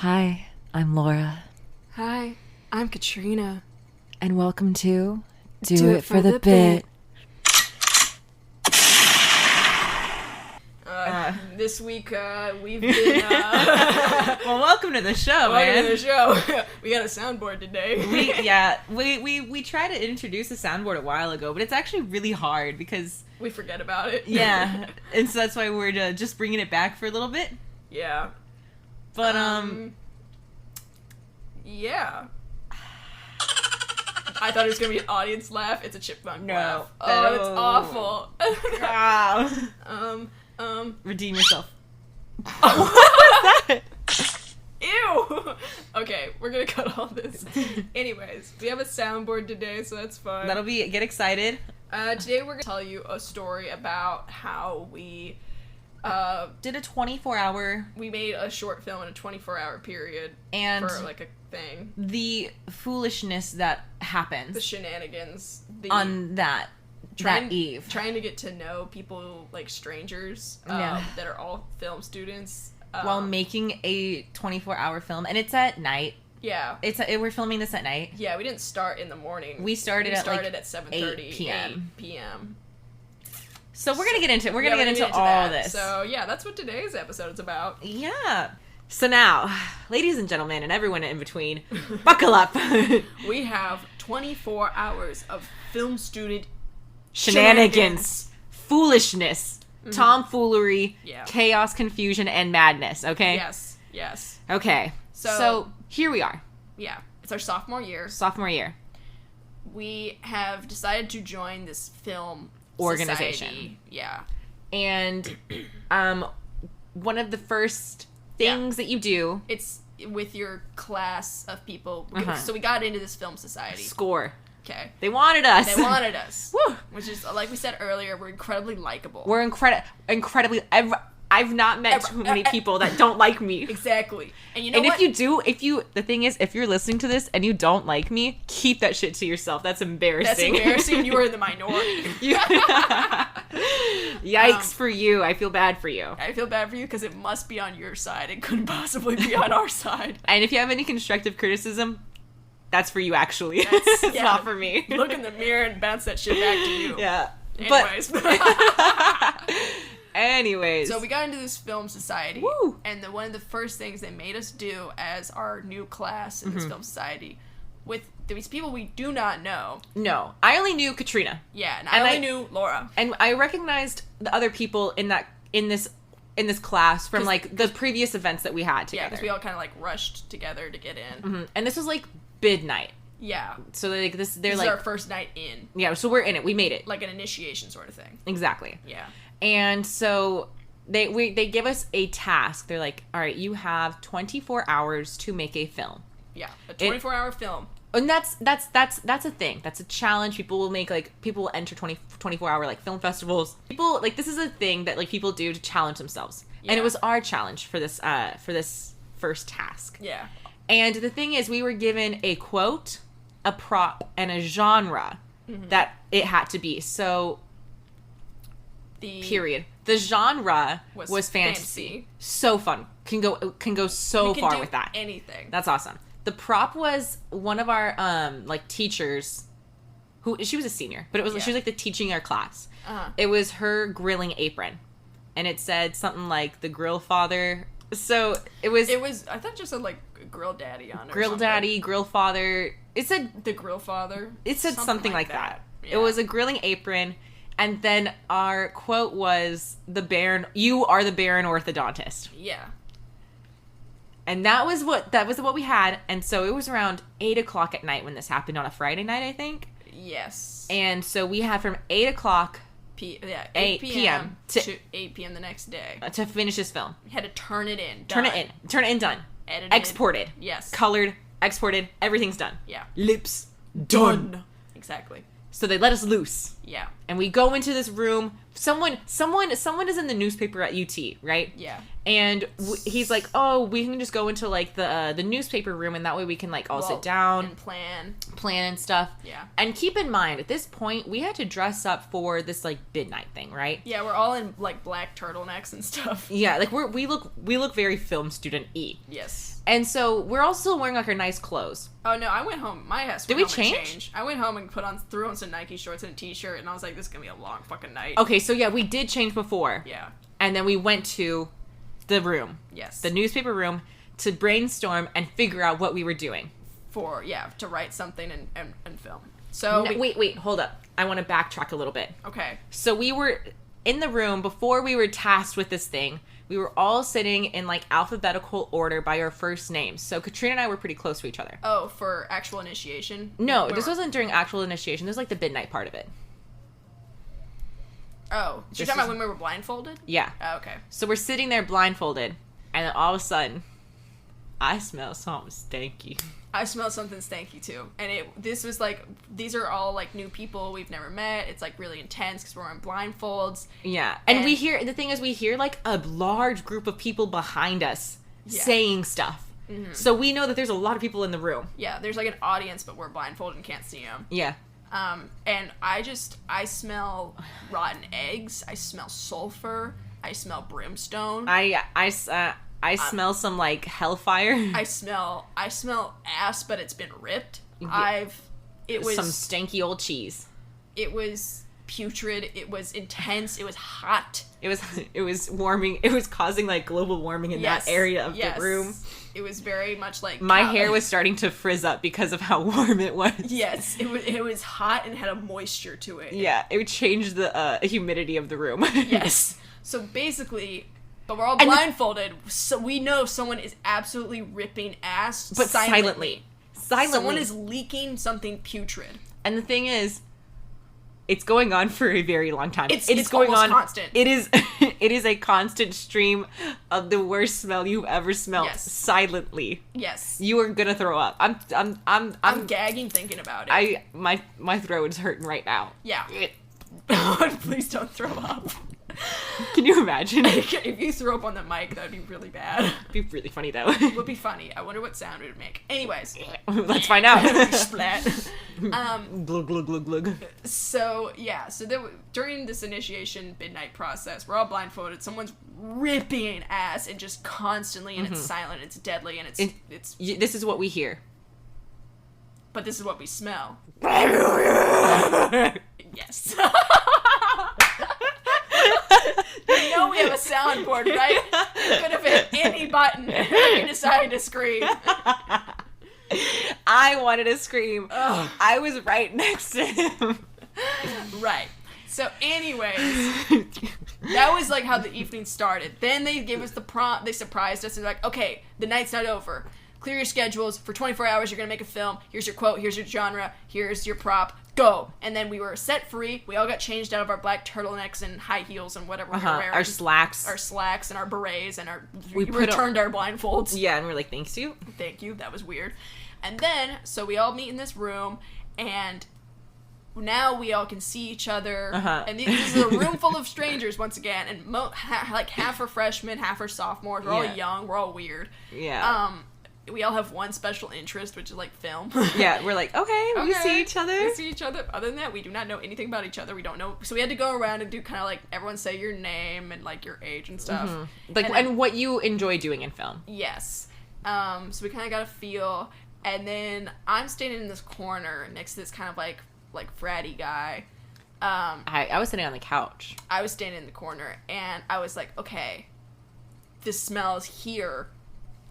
Hi, I'm Laura. Hi, I'm Katrina. And welcome to Do It For The Bit. This week, we've been... Well, welcome to the show, welcome to the show. We got a soundboard today. We tried to introduce a soundboard a while ago, but it's actually really hard because... we forget about it. Yeah, and so that's why we're just bringing it back for a little bit. Yeah. But, yeah. I thought it was going to be an audience laugh. It's a chipmunk laugh. Oh, it's awful. Redeem yourself. What was that? Ew! Okay, we're gonna cut all this. Anyways, we have a soundboard today, so that's fun. Get excited. Today we're gonna tell you a story about how we Did a 24-hour... we made a short film in a 24-hour period and for like a thing. The foolishness that happens. The shenanigans. On that eve. Trying to get to know people, like strangers, that are all film students. While making a 24-hour film. And it's at night. Yeah. We're filming this at night. Yeah, we didn't start in the morning. We started at 7:30 p.m. So we're going to get into it. We're going to get into all this. So, yeah, that's what today's episode is about. Yeah. So now, ladies and gentlemen, and everyone in between, buckle up. We have 24 hours of film student shenanigans, foolishness, tomfoolery, Yeah. chaos, confusion, and madness, okay? Yes. Okay. So here we are. Yeah. It's our sophomore year. Sophomore year. We have decided to join this film organization. Society. Yeah. And one of the first things that you do... It's with your class of people. So we got into this film society. Score. Okay. They wanted us. Woo! Which is, like we said earlier, we're incredibly likable. We're incredibly... I've not met too many people that don't like me. Exactly. And you know what? The thing is, if you're listening to this and you don't like me, keep that shit to yourself. That's embarrassing. That's embarrassing. You are in the minority. Yikes for you. I feel bad for you. I feel bad for you because it must be on your side. It couldn't possibly be on our side. And if you have any constructive criticism, that's for you, actually. It's not for me. Look in the mirror and bounce that shit back to you. Yeah. Anyways. So we got into this film society. Woo! And one of the first things they made us do as our new class in this film society, with these people we do not know. No. I only knew Katrina. Yeah, and I only knew Laura. And I recognized the other people in this class from like the previous events that we had together. Yeah, because we all kind of like rushed together to get in. And this was like midnight. Yeah. So like this is our first night in. Yeah, so we're in it. We made it. Like an initiation sort of thing. Exactly. Yeah. And so they give us a task. They're like, all right, you have 24 hours to make a film. Yeah, a 24-hour film. And that's a thing. That's a challenge. People will enter 24-hour like film festivals. People like this is a thing that like people do to challenge themselves. Yeah. And it was our challenge for this first task. Yeah. And the thing is, we were given a quote, a prop, and a genre that it had to be. So period. The genre was fantasy. So fun. Can go so far with that. Anything. That's awesome. The prop was one of our like teachers, who she was a senior, but she was like the teaching our class. It was her grilling apron, and it said something like the grill father. So it was. I thought it just said like grill daddy on it. Grill daddy, grill father. It said the grill father. It said something like that. Yeah. It was a grilling apron. And then our quote was you are the Baron orthodontist. Yeah. And that was what we had. And so it was around 8:00 at night when this happened on a Friday night, I think. Yes. And so we had from 8:00 8 p.m. to 8 p.m. the next day to finish this film. We had to turn it in. Turn it in, done. Edited. Exported. Yes. Colored, exported, everything's done. Yeah. Lips done. Exactly. So they let us loose. Yeah. And we go into this room. Someone is in the newspaper at UT, right? Yeah. And he's like, oh, we can just go into, like, the newspaper room, and that way we can, like, all sit down. And plan and stuff. Yeah. And keep in mind, at this point, we had to dress up for this, like, midnight thing, right? Yeah, we're all in, like, black turtlenecks and stuff. Yeah, like, we look very film student-y. Yes. And so, we're all still wearing, like, our nice clothes. Oh, no, I went home. My ass Did went we home and change? changed. I went home and threw on some Nike shorts and a t-shirt, and I was like, this is gonna be a long fucking night. Okay, so, yeah, we did change before. Yeah. And then we went to the room. Yes. The newspaper room to brainstorm and figure out what we were doing. To write something and film. So wait, hold up. I want to backtrack a little bit. Okay. So we were in the room before we were tasked with this thing. We were all sitting in, like, alphabetical order by our first names. So Katrina and I were pretty close to each other. Oh, for actual initiation? No, this wasn't during actual initiation. This was, like, the midnight part of it. Oh, so you're talking about when we were blindfolded? Yeah. Oh, okay. So we're sitting there blindfolded, and then all of a sudden, I smell something stanky. I smell something stanky too, and this was like, these are all like new people we've never met. It's like really intense because we're wearing blindfolds. Yeah, and we hear like a large group of people behind us saying stuff. Mm-hmm. So we know that there's a lot of people in the room. Yeah, there's like an audience, but we're blindfolded and can't see them. Yeah. And I smell rotten eggs. I smell sulfur. I smell brimstone. I smell some, like, hellfire. I smell ass, but it's been ripped. Yeah. It was some stanky old cheese. It was putrid. It was intense. It was hot. It was warming. It was causing, like, global warming in that area of the room. It was very much like my hair was starting to frizz up because of how warm it was. Yes, it was hot and had a moisture to it. Yeah, it would change the humidity of the room. Yes. So basically, but we're all blindfolded, so we know someone is absolutely ripping ass, but silently. Someone is leaking something putrid. And the thing is, it's going on for a very long time. It's going on constant. It is a constant stream of the worst smell you've ever smelled. Yes. Silently. Yes. You are gonna throw up. I'm gagging thinking about it. My throat is hurting right now. Yeah. Please don't throw up. Can you imagine? If you throw up on the mic, that would be really bad. It'd be really funny though. It would be funny. I wonder what sound it would make. Anyways. Let's find out. Splat. Glug, glug, glug, glug. So, yeah. So during this initiation midnight process, we're all blindfolded. Someone's ripping ass and just constantly, and it's silent, it's deadly, and it's... This is what we hear. But this is what we smell. Yes. You know we have a soundboard, right? You could have hit any button and you decided to scream. I wanted to scream. Ugh. I was right next to him. Right. So anyways, that was like how the evening started. Then they gave us the prompt. They surprised us and they're like, okay, the night's not over. Clear your schedules. For 24 hours, you're going to make a film. Here's your quote. Here's your genre. Here's your prop. Go. And then we were set free. We all got changed out of our black turtlenecks and high heels and whatever we were wearing. Our slacks. Our slacks and our berets and we returned our blindfolds. Yeah, and we're like, thanks you. Thank you. That was weird. And then, so we all meet in this room, and now we all can see each other. And this is a room full of strangers once again, and like half are freshmen, half are sophomores. We're all young. We're all weird. Yeah. We all have one special interest, which is like film. Yeah, we're like, okay, we see each other. We see each other. Other than that, we do not know anything about each other. We don't know. So we had to go around and do kind of like everyone say your name and like your age and stuff. Like and what you enjoy doing in film. Yes. So we kind of got a feel. And then I'm standing in this corner next to this kind of like fratty guy. I was sitting on the couch. I was standing in the corner, and I was like, okay, this smell is here.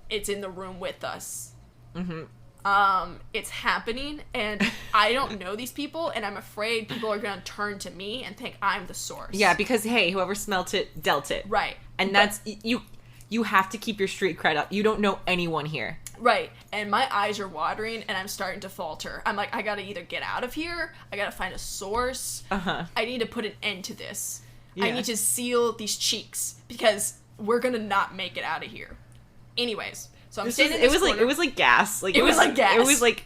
It's in the room with us. It's happening, and I don't know these people, and I'm afraid people are going to turn to me and think I'm the source. Yeah, because, hey, whoever smelt it, dealt it. Right. And that's, you have to keep your street cred up. You don't know anyone here. Right. And my eyes are watering, and I'm starting to falter. I'm like, I got to either get out of here, I got to find a source, I need to put an end to this. Yeah. I need to seal these cheeks, because we're going to not make it out of here. Anyways, So I'm standing in this corner. It was like gas. Like it was like gas.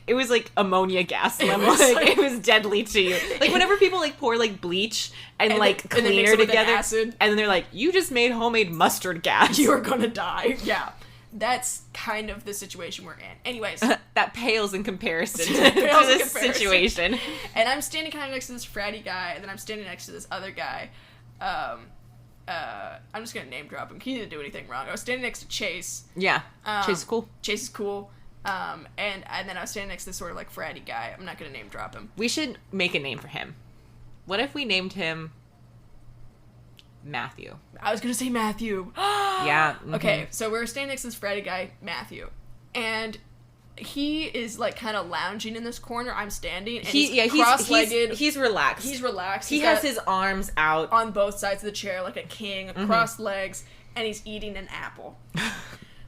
It was like ammonia gas level. It was deadly to you. Like whenever people like pour like bleach and like cleaner together, acid. And then they're like, you just made homemade mustard gas. You are gonna die. Yeah. That's kind of the situation we're in. Anyways. That pales in comparison to this situation. And I'm standing kind of next to this fratty guy, and then I'm standing next to this other guy. I'm just gonna name drop him. He didn't do anything wrong. I was standing next to Chase. Yeah. Chase is cool. Chase is cool. And then I was standing next to this sort of like fratty guy. I'm not gonna name drop him. We should make a name for him. What if we named him Matthew? I was gonna say Matthew. Yeah. Mm-hmm. Okay, so we're standing next to this fratty guy, Matthew, and he is like kind of lounging in this corner. I'm standing, and he's cross-legged. He's relaxed. He's relaxed. He has his arms out on both sides of the chair like a king, crossed legs, and he's eating an apple,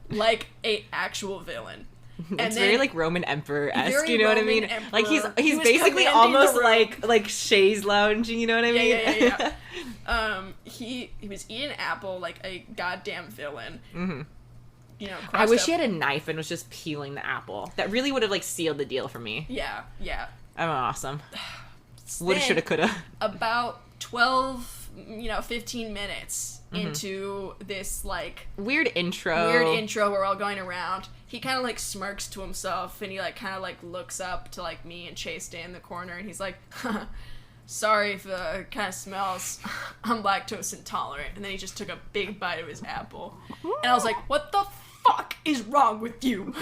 like a actual villain. It's very like Roman Emperor-esque, you know what I mean? Emperor. Like he's basically almost like Shay's lounging, you know what I mean? Yeah. He was eating an apple like a goddamn villain. Mm-hmm. You know, I wish he had a knife and was just peeling the apple. That really would have like sealed the deal for me. Yeah. I'm awesome. Woulda, shoulda, coulda. About 12, 15 minutes into this like weird intro where we're all going around, he kind of like smirks to himself, and he like kind of like looks up to like me and Chase stay in the corner, and he's like, sorry if it kind of smells. I'm lactose intolerant. And then he just took a big bite of his apple. And I was like, what the fuck is wrong with you?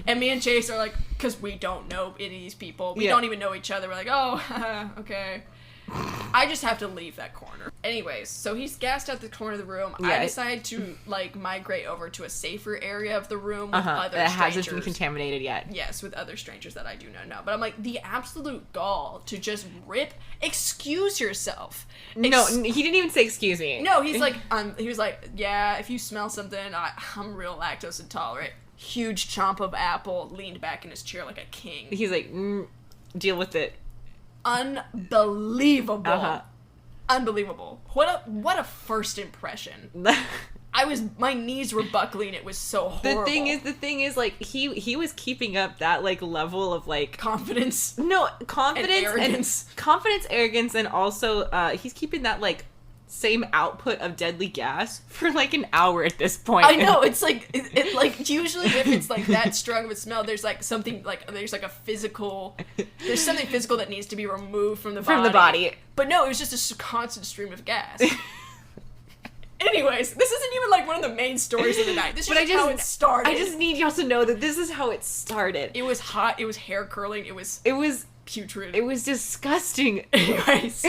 And me and Chase are like, because we don't know any of these people. We don't even know each other. We're like, oh, okay. I just have to leave that corner. Anyways, so he's gassed out the corner of the room. Yeah, I decide to like migrate over to a safer area of the room with other strangers. That hasn't been contaminated yet. Yes, with other strangers that I do not know. But I'm like, the absolute gall to just rip. Excuse yourself. No, he didn't even say excuse me. No, he was like, yeah, if you smell something, I'm real lactose intolerant. Huge chomp of apple, leaned back in his chair like a king. He's like, deal with it. Unbelievable. Unbelievable. What a first impression. My knees were buckling. It was so horrible. The thing is like he was keeping up that like level of like confidence. No, confidence and arrogance. Arrogance, and also he's keeping that like same output of deadly gas for like an hour at this point. I know, it's like it like usually if it's like that strong of a smell, there's like something like there's something physical that needs to be removed from the body. But no, it was just a constant stream of gas. Anyways, this isn't even like one of the main stories of the night. This is just how it started. I just need y'all to know that this is how it started. It was hot. It was hair curling. It was putrid. It was disgusting. Anyways.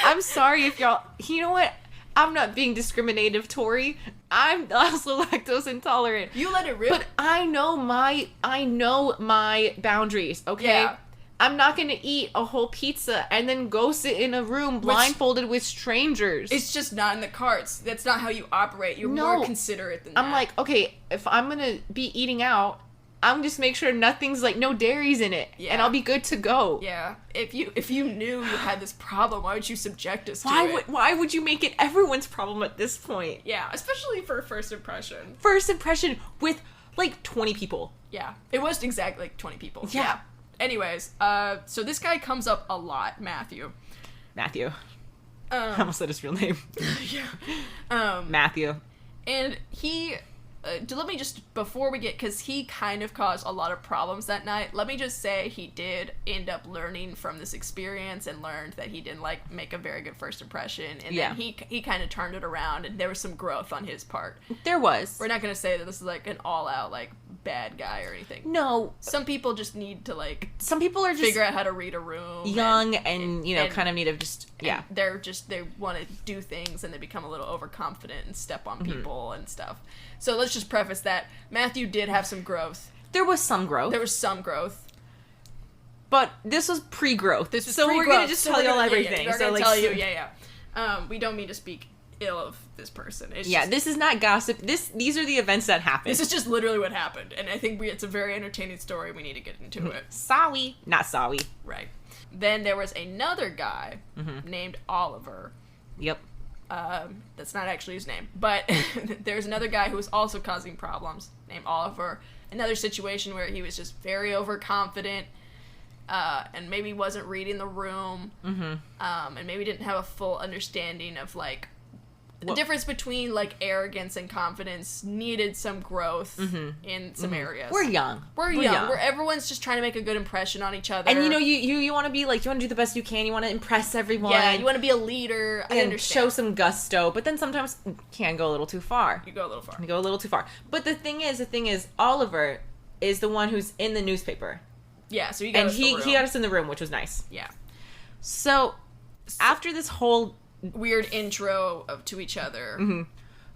I'm sorry if y'all... You know what? I'm not being discriminatory. I'm also lactose intolerant. You let it rip. But I know my boundaries, okay? Yeah. I'm not going to eat a whole pizza and then go sit in a room blindfolded with strangers. It's just not in the cards. That's not how you operate. You're more considerate than that. I'm like, okay, if I'm going to be eating out, I'm just make sure nothing's like no dairies in it, and I'll be good to go. Yeah. If you knew you had this problem, why would you subject us to it? Why would you make it everyone's problem at this point? Yeah, especially for first impression. First impression with like 20 people. Yeah, it was exactly like 20 people. Yeah. Anyways, so this guy comes up a lot, Matthew. I almost said his real name. Yeah. Matthew. And he. Let me just, before we get, because he kind of caused a lot of problems that night, let me just say he did end up learning from this experience and learned that he didn't, like, make a very good first impression, and then he kind of turned it around, and there was some growth on his part. There was. We're not going to say that this is, like, an all-out, like, bad guy or anything. No. Some people just need to, like... Some people are just... figure out how to read a room. Young and kind of need to just... Yeah. They want to do things, and they become a little overconfident and step on people and stuff. So let's just preface that Matthew did have some growth. There was some growth. But this was pre-growth. We're going to just tell y'all everything. We're going to tell you, we don't mean to speak ill of this person. This is not gossip. These are the events that happened. This is just literally what happened. And I think it's a very entertaining story. We need to get into it. Sorry. Not sorry. Right. Then there was another guy named Oliver. Yep. That's not actually his name, but there's another guy who was also causing problems named Oliver. Another situation where he was just very overconfident, and maybe wasn't reading the room, and maybe didn't have a full understanding of like the difference between like arrogance and confidence. Needed some growth in some areas. We're young. We're young. Where everyone's just trying to make a good impression on each other. And you want to be like, you want to do the best you can. You want to impress everyone. Yeah, you want to be a leader. I understand. Show some gusto, but then sometimes can go a little too far. You go a little far. You go a little too far. But the thing is, Oliver is the one who's in the newspaper. Yeah, so he got us in the room. He got us in the room, which was nice. Yeah. So after this whole weird intro to each other,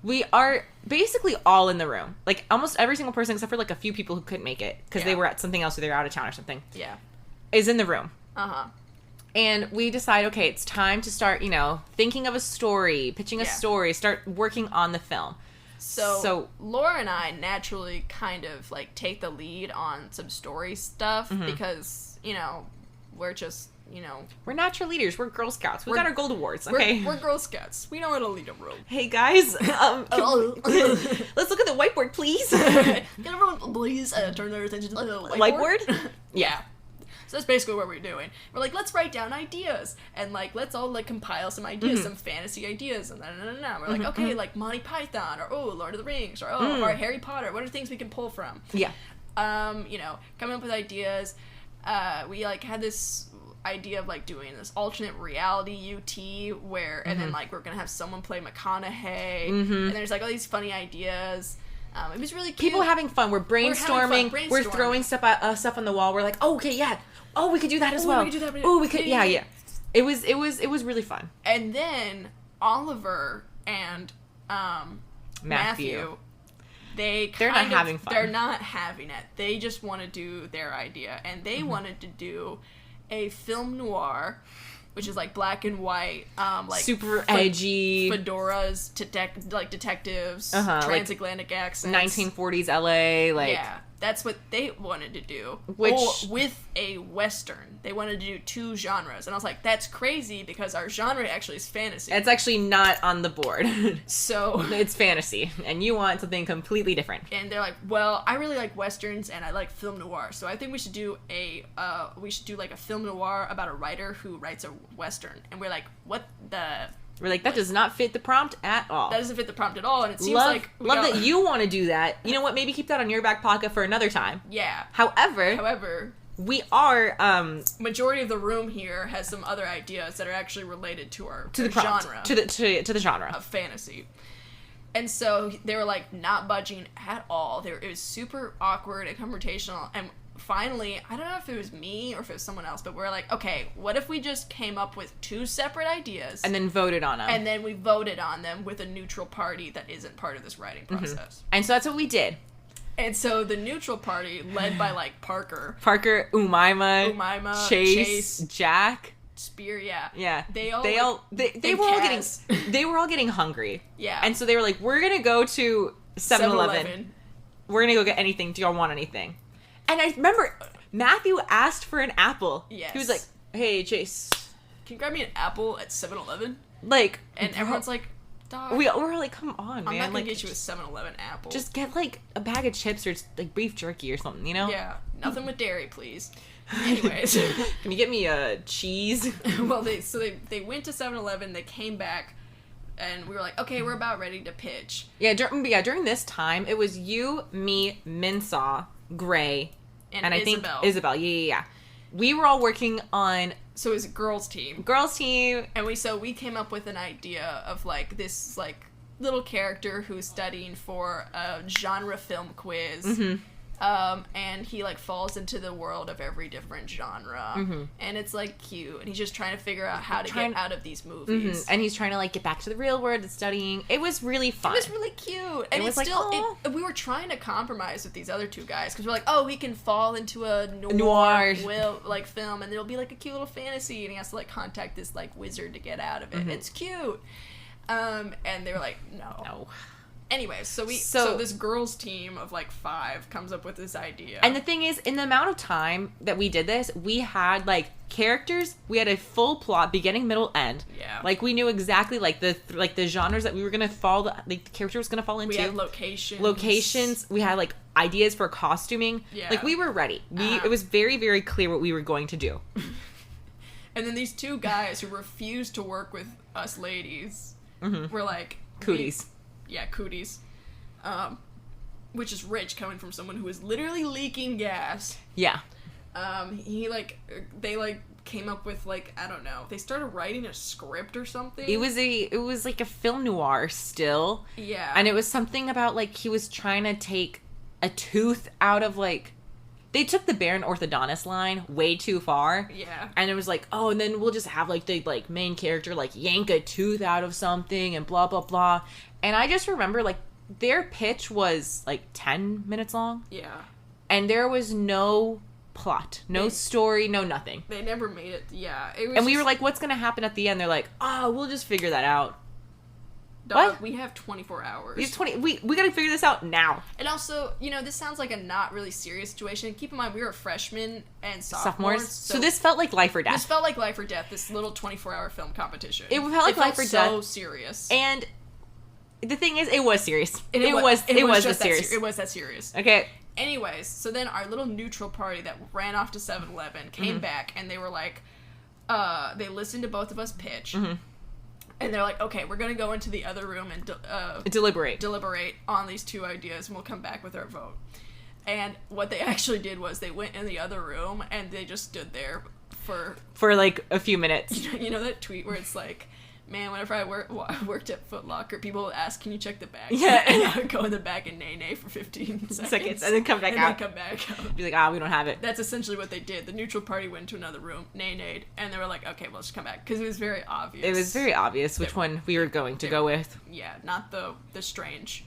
we are basically all in the room. Like almost every single person, except for like a few people who couldn't make it because they were at something else or they were out of town or something. Yeah. Is in the room. And we decide, okay, it's time to start, thinking of a story, pitching a story, start working on the film. So Laura and I naturally kind of like take the lead on some story stuff because, we're just, we're natural leaders. We're Girl Scouts. We got our gold awards, okay? We're Girl Scouts. We know how to lead a room. Hey, guys. Let's look at the whiteboard, please. Can everyone please turn their attention to the whiteboard? Yeah. So that's basically what we're doing. We're like, let's write down ideas. And, like, let's all, like, compile some ideas, some fantasy ideas. And we're like, okay, like, Monty Python, or, Lord of the Rings, or, or Harry Potter. What are things we can pull from? Yeah. Coming up with ideas. We, like, had this idea of, like, doing this alternate reality UT where, and then, like, we're gonna have someone play McConaughey. And there's, like, all these funny ideas. It was really cute. People having fun. We're brainstorming. We're throwing stuff on the wall. We're like, oh, okay, yeah. Oh, we could do that as well. We could do that. Oh, we could. Yeah. It was really fun. And then Oliver and Matthew, they're not having fun. They're not having it. They just want to do their idea, and they wanted to do a film noir, which is like black and white, like super edgy fedoras, detectives, transatlantic accents, 1940s LA, like yeah. That's what they wanted to do. With a Western. They wanted to do two genres. And I was like, that's crazy because our genre actually is fantasy. It's actually not on the board. So it's fantasy. And you want something completely different. And they're like, well, I really like Westerns and I like film noir. So I think we should do like a film noir about a writer who writes a Western. And we're like, what the... We're like, that does not fit the prompt at all. That doesn't fit the prompt at all, and it seems love that you want to do that. You know what? Maybe keep that on your back pocket for another time. Yeah. However, we are majority of the room here has some other ideas that are actually related to our the prompt, genre to the genre of fantasy. And so they were like not budging at all. It was super awkward and confrontational, and finally, I don't know if it was me or if it was someone else, but we're like, okay, what if we just came up with two separate ideas and then voted on them? And then we voted on them with a neutral party that isn't part of this writing process. And so that's what we did. And so the neutral party, led by like Parker, Umaima, Chase, Jack, Spear, yeah. They were all getting hungry. Yeah. And so they were like, we're gonna go to 7-Eleven. We're gonna go get anything. Do y'all want anything? And I remember Matthew asked for an apple. Yes. He was like, hey, Chase. Can you grab me an apple at 7-Eleven? Like. And everyone's like, dog. We were like, come on, man. I'm not going like, to get you a 7-Eleven apple. Just get like a bag of chips or like beef jerky or something, you know? Yeah. Nothing with dairy, please. Anyways. Can you get me a cheese? Well, they went to 7-Eleven. They came back. And we were like, okay, we're about ready to pitch. Yeah, during this time, it was you, me, Minsaw, Gray, and I think Isabel. Yeah. We were all working on... So it was a girls' team. And we came up with an idea of, like, this, like, little character who's studying for a genre film quiz. And he, like, falls into the world of every different genre. And it's, like, cute. And he's just trying to figure out how to get out of these movies. And he's trying to, like, get back to the real world and studying. It was really fun. It was really cute. And we were trying to compromise with these other two guys. Because we're like, oh, he can fall into a noir like, film. And it'll be, like, a cute little fantasy. And he has to, like, contact this, like, wizard to get out of it. It's cute. And they were like, no. Anyways, so this girls team of like 5 comes up with this idea. And the thing is, in the amount of time that we did this, we had like characters, we had a full plot, beginning, middle, end. Yeah. Like we knew exactly like the genres that we were gonna fall, like the character was gonna fall into. We had locations. We had like ideas for costuming. Yeah. Like we were ready. It was very, very clear what we were going to do. And then these 2 guys who refused to work with us ladies were like Cooties. Yeah, cooties. Which is rich coming from someone who is literally leaking gas. Yeah. They came up with like, I don't know. They started writing a script or something. It was like a film noir still. Yeah. And it was something about like he was trying to take a tooth out of like, they took the Baron orthodontist line way too far. Yeah. And it was like, oh, and then we'll just have like the like main character like yank a tooth out of something and blah blah blah. And I just remember like their pitch was like 10 minutes long. Yeah. And there was no plot, no story, no nothing. They never made it. Yeah. It was and we were like, what's gonna happen at the end? They're like, oh, we'll just figure that out. Dog, what? We have 24 hours. We gotta figure this out now. And also, this sounds like a not really serious situation. Keep in mind, we were freshmen and sophomores. So this felt like life or death. This felt like life or death, this little 24-hour film competition. It felt like life or death. So serious. And the thing is, it was serious. It was serious. It was that serious. Okay. Anyways, so then our little neutral party that ran off to 7-Eleven came back, and they were like, they listened to both of us pitch. And they're like, okay, we're going to go into the other room and deliberate on these 2 ideas, and we'll come back with our vote. And what they actually did was they went in the other room, and they just stood there for like a few minutes. You know that tweet where it's like, man, whenever I worked at Foot Locker, people would ask, can you check the bag? Yeah. And I would go in the back and nay for 15 seconds. And then come back out. Be like, we don't have it. That's essentially what they did. The neutral party went to another room, nay, and they were like, okay, well, just come back. Because it was very obvious. It was very obvious which one we were going to go with. Yeah, not the strange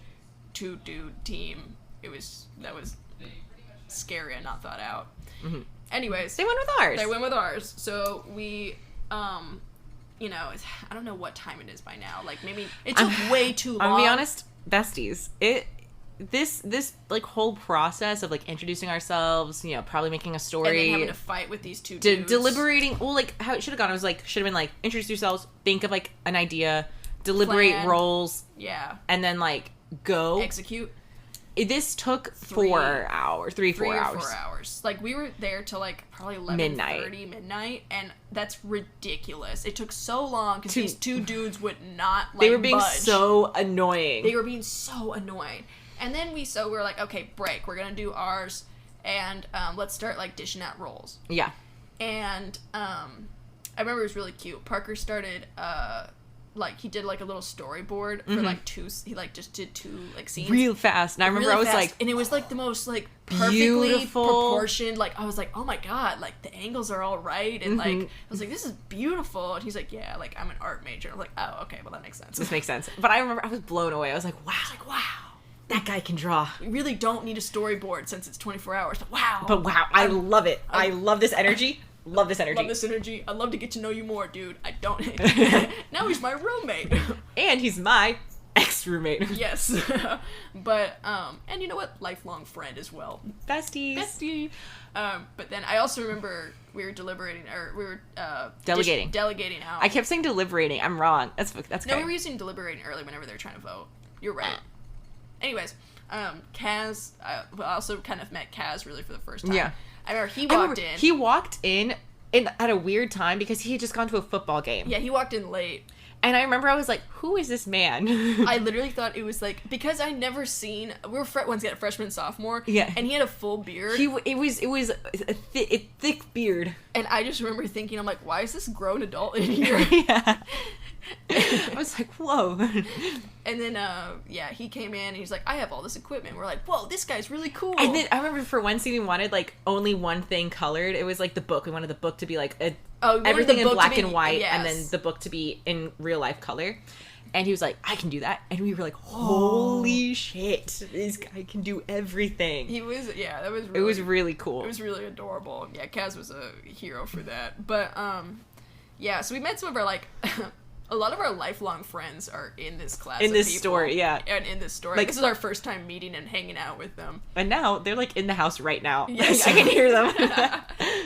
2-dude team. That was scary and not thought out. Anyways. They went with ours. So we, I don't know what time it is by now. Like, maybe it took way too long. I'll be honest, besties. This like whole process of like introducing ourselves, probably making a story, and then having to fight with these 2 dudes, deliberating. Well, like how it should have gone. It was like should have been like introduce yourselves, think of like an idea, deliberate roles, and then like go execute. This took 4 hours, 4 hours. Like, we were there till, like, probably 11:30, midnight, and that's ridiculous. It took so long, because these 2 dudes would not, like, They were being budge. so annoying. And then we were like, okay, break. We're gonna do ours, and let's start, like, dishing out roles. Yeah. And I remember it was really cute. Parker started, he did, like, a little storyboard for, like, 2... He, like, just did 2, like, scenes. Real fast. And I remember I was like... And it was, like, the most, like, perfectly beautiful. Proportioned. Like, I was like, oh, my God. Like, the angles are all right. And, like, I was like, this is beautiful. And he's like, yeah, like, I'm an art major. I was like, oh, okay, well, that makes sense. This makes sense. But I remember I was blown away. I was like, wow. That guy can draw. We really don't need a storyboard since it's 24 hours. But wow. I love it. I love this energy. Love this energy. I'd love to get to know you more, dude. I don't. Now he's my roommate. And he's my ex-roommate. Yes. But, and you know what? Lifelong friend as well. Bestie. But then I also remember we were deliberating, or we were, delegating out. I kept saying deliberating. I'm wrong. That's okay. No, we were using deliberating early whenever they were trying to vote. You're right. Anyways, Kaz, I also kind of met Kaz really for the first time. Yeah. I remember he walked in at a weird time because he had just gone to a football game. Yeah, he walked in late. And I remember I was like, who is this man? I literally thought it was like, because I never seen, we were once again freshman, sophomore. Yeah. And he had a full beard. It was a thick beard. And I just remember thinking, I'm like, why is this grown adult in here? Yeah. I was like, whoa. And then, he came in and he's like, I have all this equipment. We're like, whoa, this guy's really cool. And then I remember for one scene we wanted, like, only one thing colored. It was, like, the book. We wanted the book to be, like, everything in black and white, and then the book to be in real life color. And he was like, I can do that. And we were like, holy shit, this guy can do everything. It was really cool. It was really adorable. Yeah, Kaz was a hero for that. But, so we met some of our, like... A lot of our lifelong friends are in this class. In this story, yeah. And in this story. Like, this is our first time meeting and hanging out with them. And now they're like in the house right now. Yes. I can hear them.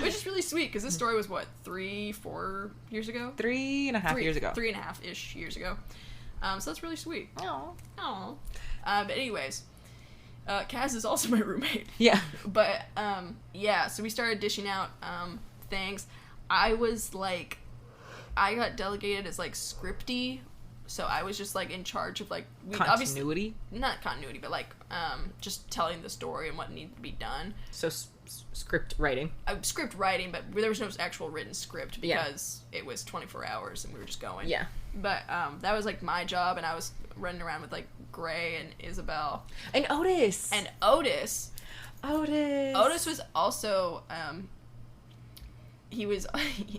Which is really sweet because this story was what, 3-4 years ago? 3.5 years ago. 3.5-ish years ago. So that's really sweet. Oh. But anyways, Kaz is also my roommate. Yeah. But yeah, so we started dishing out things. I got delegated as like scripty, so I was just like in charge of like Continuity? not continuity, but like just telling the story and what needed to be done. So script writing. Script writing, but there was no actual written script because it was 24 hours and we were just going. Yeah. But that was like my job, and I was running around with like Gray and Isabel And Otis. Otis was also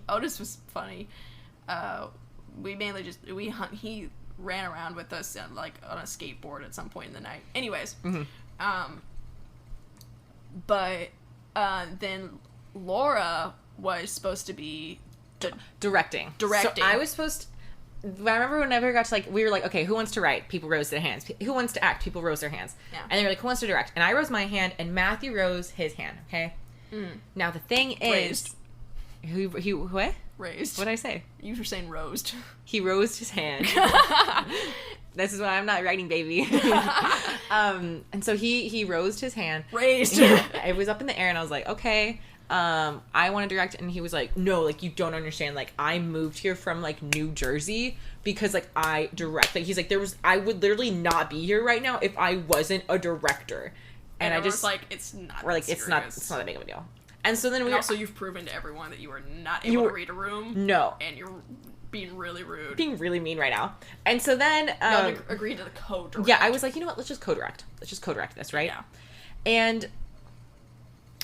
Otis was funny. We mainly he ran around with us like on a skateboard at some point in the night. Anyways, but then Laura was supposed to be directing. So I was supposed to, I remember whenever we got to like, we were like, okay, who wants to write? People rose their hands. Who wants to act? People rose their hands. Yeah. And they were like, who wants to direct? And I rose my hand, and Matthew rose his hand. Okay. Now the thing is, Raised. He what? Raised. What did I say? You were saying rosed. He rose his hand. This is why I'm not writing, baby. And so he rose his hand. Raised. It was up in the air, and I was like, okay, I want to direct. And he was like, no, like, you don't understand. Like, I moved here from like New Jersey because like I direct. Like, he's like, I would literally not be here right now if I wasn't a director. And I just like, it's not. We're like, serious. it's not that big of a deal. And so then also you've proven to everyone that you are not able to read a room. No. And you're being really rude. Being really mean right now. And so then you agreed to the co-direct. Yeah, I was like, you know what? Let's just co-direct. This, right? Yeah. And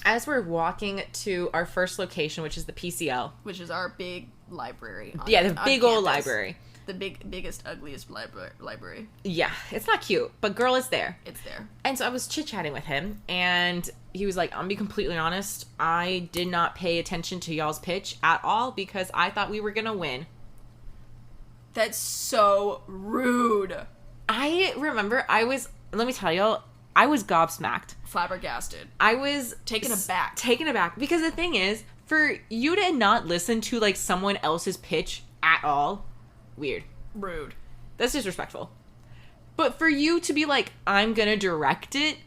as we're walking to our first location, which is the PCL, which is our big library. The big old library. The biggest, ugliest library. Yeah, it's not cute, but girl, it's there. It's there. And so I was chit-chatting with him, and he was like, I'm gonna be completely honest, I did not pay attention to y'all's pitch at all because I thought we were gonna win. That's so rude. I remember let me tell y'all, I was gobsmacked. Flabbergasted. I was taken aback. Because the thing is, for you to not listen to like someone else's pitch at all, weird. Rude. That's disrespectful. But for you to be like, I'm gonna direct it,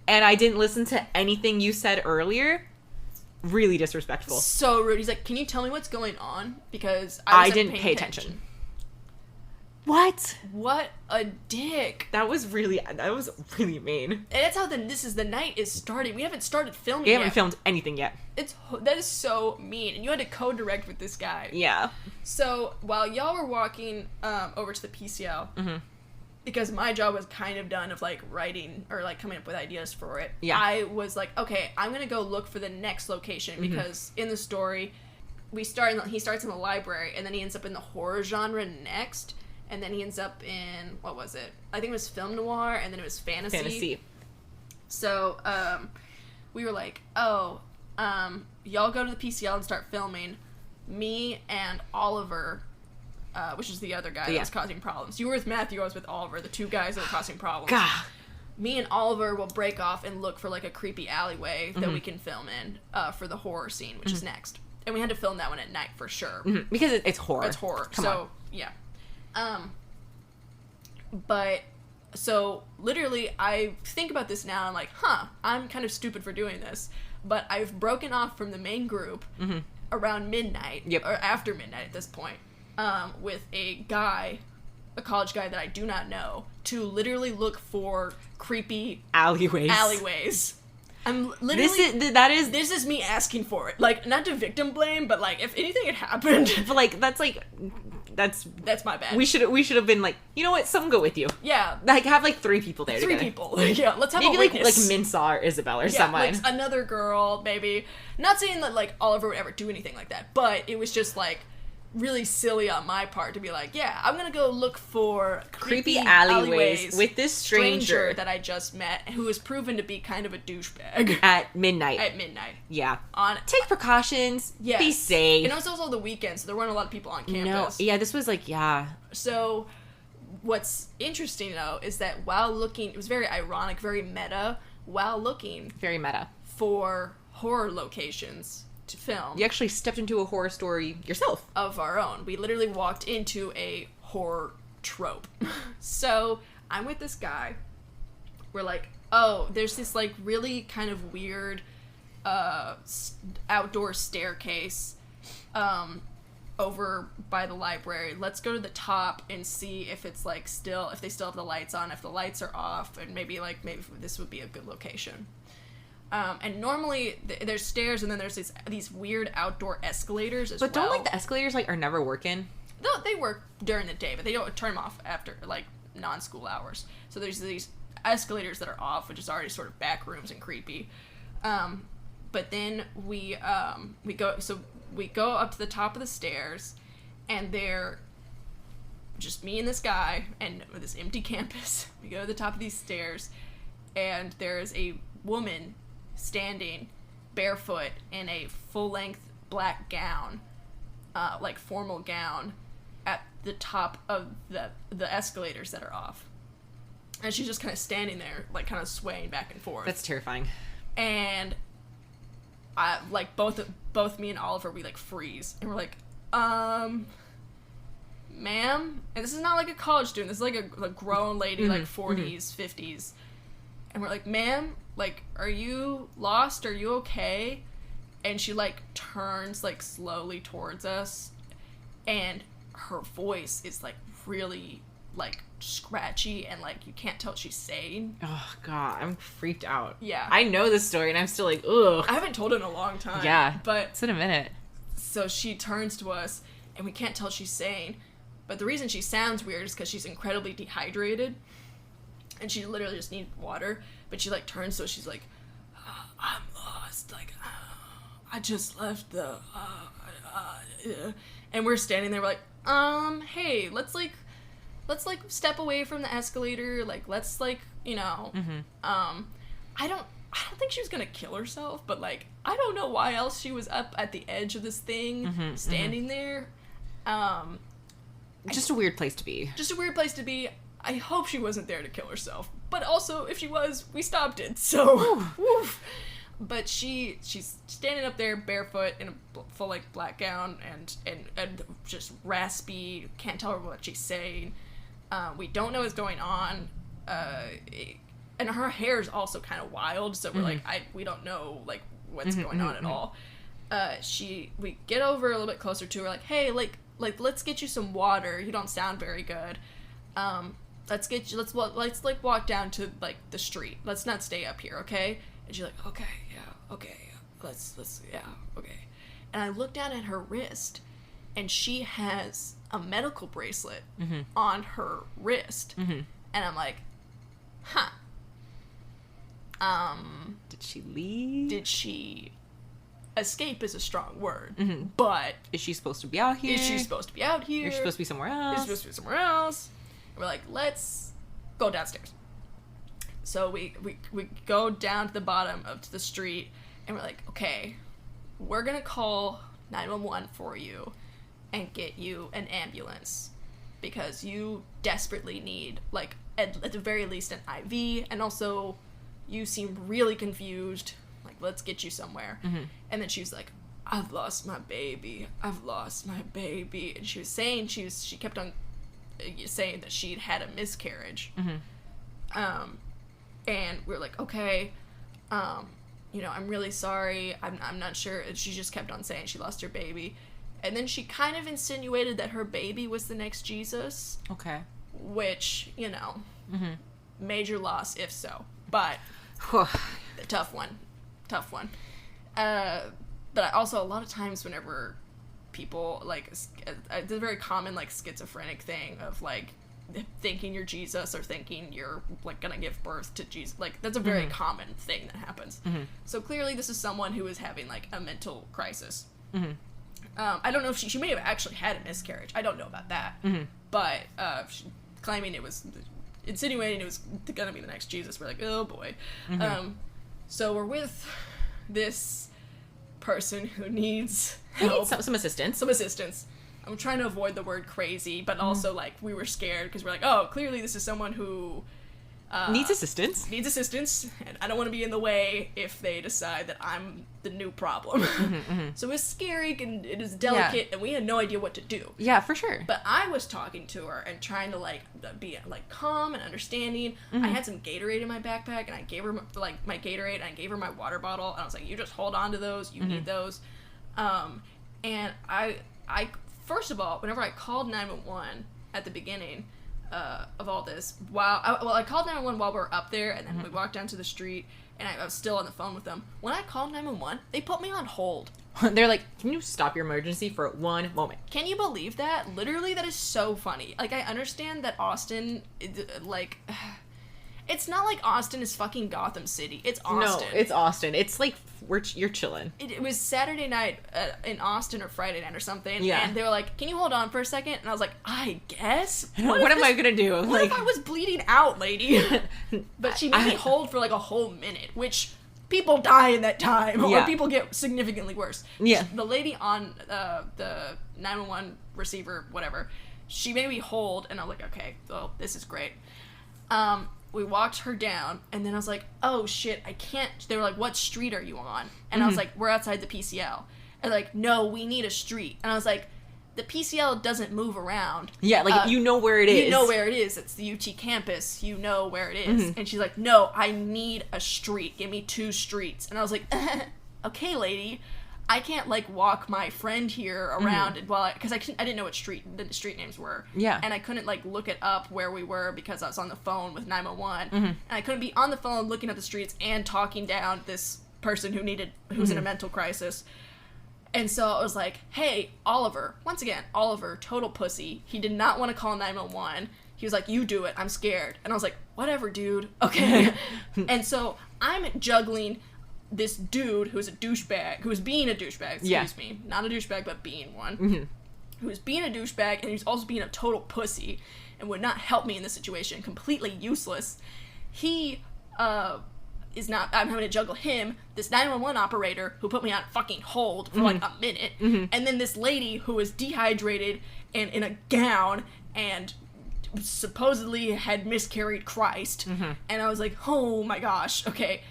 and I didn't listen to anything you said earlier, really disrespectful. So rude. He's like, can you tell me what's going on? Because I didn't pay attention. What? What a dick. That was really mean. And that's how the night is starting. We haven't started filming We yet. haven't filmed anything yet. That is so mean. And you had to co-direct with this guy. Yeah. So while y'all were walking over to the PCL, because my job was kind of done of like writing or like coming up with ideas for it, I was like, okay, I'm going to go look for the next location because in the story, he starts in the library and then he ends up in the horror genre next. And then he ends up in, what was it? I think it was film noir, and then it was fantasy. So, we were like, y'all go to the PCL and start filming. Me and Oliver, which is the other guy that was causing problems. You were with Matthew, I was with Oliver, the two guys that were causing problems. God. Me and Oliver will break off and look for, like, a creepy alleyway that we can film in for the horror scene, which is next. And we had to film that one at night, for sure. Because it's horror. It's horror. Come on. Yeah. But, so, literally, I think about this now, and I'm like, I'm kind of stupid for doing this, but I've broken off from the main group around midnight, or after midnight at this point, with a college guy that I do not know, to literally look for creepy alleyways. I'm literally... This is me asking for it. Like, not to victim blame, but, like, if anything had happened... But, like, that's my bad. We should have been like, you know what? Some go with you. Yeah. Like, have, like, 3 people there together. 3 people. Yeah, let's have maybe a witness. Maybe, like, Minsaw or Isabel or someone. Like, another girl, maybe. Not saying that, like, Oliver would ever do anything like that, but it was just, like, really silly on my part to be like, yeah, I'm gonna go look for creepy alleyways with this stranger that I just met, who has proven to be kind of a douchebag at midnight. Yeah. Take precautions. Yes. Be safe. And it was also the weekend, so there weren't a lot of people on campus. No. Yeah, this was like, yeah. So what's interesting though is that while looking, it was very ironic, very meta. While looking, very meta, for horror locations to film, you actually stepped into a horror story yourself of our own. We literally walked into a horror trope. So I'm with this guy. We're like, oh, there's this like really kind of weird outdoor staircase over by the library. Let's go to the top and see if it's like if they still have the lights on, if the lights are off, and maybe this would be a good location. And normally there's stairs, and then there's these weird outdoor escalators as well. But don't like the escalators like are never working? No, they work during the day, but they don't turn them off after like non-school hours. So there's these escalators that are off, which is already sort of back rooms and creepy. But then we go up to the top of the stairs, and they're just me and this guy and this empty campus. We go to the top of these stairs, and there is a woman standing barefoot in a full-length black gown, like formal gown, at the top of the escalators that are off. And she's just kind of standing there, like kind of swaying back and forth. That's terrifying. And like both me and Oliver, we like freeze, and we're like, ma'am, and this is not like a college student, this is like a grown lady, like 40s, 50s, and we're like, ma'am, like, are you lost? Are you okay? And she like turns like slowly towards us, and her voice is like really like scratchy, and like you can't tell what she's saying. Oh god, I'm freaked out. Yeah, I know this story and I'm still like, ugh. I haven't told it in a long time. Yeah, but it's in a minute. So she turns to us, and we can't tell what she's saying, but the reason she sounds weird is because she's incredibly dehydrated, and she literally just needs water. But she like turns, so she's like, I'm lost, like, I just left the and we're standing there, we're like, hey, let's step away from the escalator, like, let's like, you know, I don't think she was gonna kill herself, but like, I don't know why else she was up at the edge of this thing, standing there. Just a weird place to be. I hope she wasn't there to kill herself, but also if she was, we stopped it, so woof. But she's standing up there barefoot in a full like black gown and just raspy, can't tell her what she's saying. We don't know what's going on, and her hair is also kind of wild, so we're like, we don't know like what's going on at all. We get over a little bit closer to her, like, hey, like let's get you some water. You don't sound very good. Let's walk down to like the street. Let's not stay up here, okay? And she's like, okay, yeah, okay, let's yeah, okay. And I look down at her wrist, and she has a medical bracelet on her wrist, and I'm like, huh. Did she leave? Did she escape? Is a strong word, but is she supposed to be out here? Is she supposed to be out here? Is she supposed to be somewhere else? Is she supposed to be somewhere else? And we're like, let's go downstairs. So we go down to the bottom of the street, and we're like, okay, we're gonna call 911 for you and get you an ambulance, because you desperately need, like, at the very least an IV, and also you seem really confused, like, let's get you somewhere. And then she was like, I've lost my baby, and she was saying, she kept on saying that she'd had a miscarriage. And we were like, okay, you know, I'm really sorry, I'm not sure. And she just kept on saying she lost her baby. And then she kind of insinuated that her baby was the next Jesus. Okay. Which, you know, major loss if so. But, tough one. But I also, a lot of times whenever people, like, it's a very common, like, schizophrenic thing of, like, thinking you're Jesus or thinking you're, like, gonna give birth to Jesus. Like, that's a very common thing that happens. So clearly this is someone who is having, like, a mental crisis. I don't know if she may have actually had a miscarriage. I don't know about that. But claiming insinuating it was gonna be the next Jesus. We're like, oh boy. So we're with this person who needs help. Some assistance. Some assistance. I'm trying to avoid the word crazy, but also, like, we were scared because we're like, oh, clearly this is someone who needs assistance. And I don't want to be in the way if they decide that I'm the new problem. So it's scary and it is delicate, and we had no idea what to do. Yeah, for sure. But I was talking to her and trying to, like, be, like, calm and understanding. I had some Gatorade in my backpack, and I gave her, like, my Gatorade, and I gave her my water bottle, and I was like, you just hold on to those, you need those. And I first of all, whenever I called 911 at the beginning of all this, I called 911 while we were up there, and then we walked down to the street, and I was still on the phone with them. When I called 911, they put me on hold. They're like, can you stop your emergency for 1 moment? Can you believe that? Literally, that is so funny. Like, I understand that Austin, like, it's not like Austin is fucking Gotham City. It's Austin. No, it's Austin. It's like, you're chilling. It was Saturday night in Austin or Friday night or something. Yeah. And they were like, can you hold on for a second? And I was like, I guess. What am I gonna do? What if I was bleeding out, lady? But she made me hold for like a whole minute, which people die in that time. Or people get significantly worse. Yeah. The lady on the 911 receiver, whatever, she made me hold, and I was like, okay, well, this is great. We walked her down, and then I was like, oh shit, I can't. They were like, what street are you on? And I was like, we're outside the PCL. And they're like, no, we need a street. And I was like, the PCL doesn't move around. Yeah, like, you know where it is. You know where it is. It's the UT campus. You know where it is. And she's like, no, I need a street. Give me 2 streets. And I was like, okay, lady. I can't, like, walk my friend here around because I didn't know what the street names were. Yeah. And I couldn't, like, look it up where we were because I was on the phone with 911. And I couldn't be on the phone looking at the streets and talking down this person who's in a mental crisis. And so I was like, hey, Oliver. Once again, Oliver, total pussy. He did not want to call 911. He was like, you do it. I'm scared. And I was like, whatever, dude. Okay. And so I'm juggling this dude who was being a douchebag, excuse me, not a douchebag, but being one, who was being a douchebag, and he was also being a total pussy, and would not help me in this situation, completely useless. He, is not, I'm having to juggle him, this 911 operator, who put me on fucking hold for, like, a minute, and then this lady who was dehydrated, and in a gown, and supposedly had miscarried Christ, and I was like, oh my gosh, okay.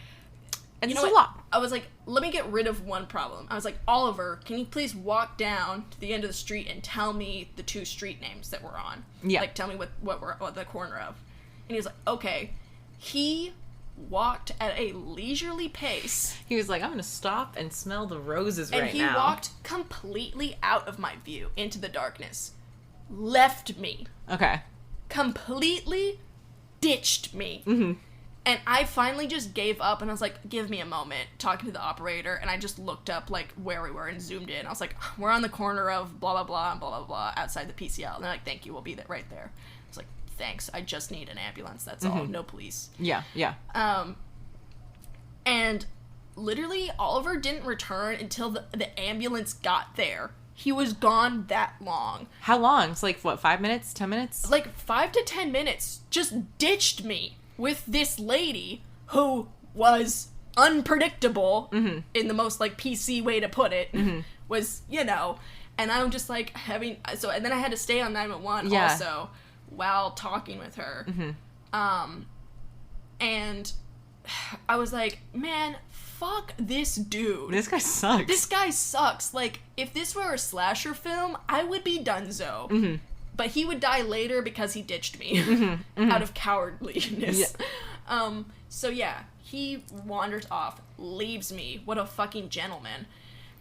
And you know what? I was like, let me get rid of one problem. I was like, Oliver, can you please walk down to the end of the street and tell me the 2 street names that we're on? Yeah. Like, tell me what we're at the corner of. And he was like, okay. He walked at a leisurely pace. He was like, I'm going to stop and smell the roses right now. And he walked completely out of my view into the darkness. Left me. Okay. Completely ditched me. And I finally just gave up, and I was like, give me a moment, talking to the operator, and I just looked up, like, where we were and zoomed in. I was like, we're on the corner of blah, blah, blah, and blah, blah, blah, outside the PCL. And they're like, thank you, we'll be there right there. I was like, thanks, I just need an ambulance, that's all, no police. Yeah. And literally, Oliver didn't return until the ambulance got there. He was gone that long. How long? It's like, what, 5 minutes, 10 minutes? Like, 5 to 10 minutes. Just ditched me with this lady who was unpredictable, in the most, like, PC way to put it, was, you know, and I'm just, like, and then I had to stay on 911 also, while talking with her, and I was like, man, fuck this dude. This guy sucks. This guy sucks. Like, if this were a slasher film, I would be donezo. But he would die later because he ditched me out of cowardliness. Yeah. So yeah, he wanders off, leaves me. What a fucking gentleman.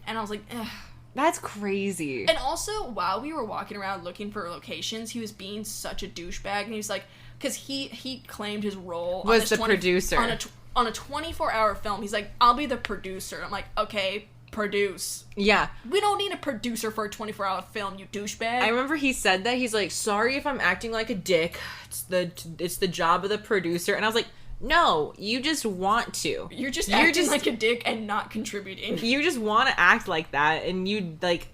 And I was like, ugh. That's crazy. And also, while we were walking around looking for locations, he was being such a douchebag. And he was like, because he claimed his role was the producer. On a 24-hour film. He's like, I'll be the producer. I'm like, okay, produce. Yeah. We don't need a producer for a 24-hour film, you douchebag. I remember he said that. He's like, sorry if I'm acting like a dick. It's the job of the producer. And I was like, No, you just want to. You're just acting like a dick and not contributing. You just want to act like that, and you, like,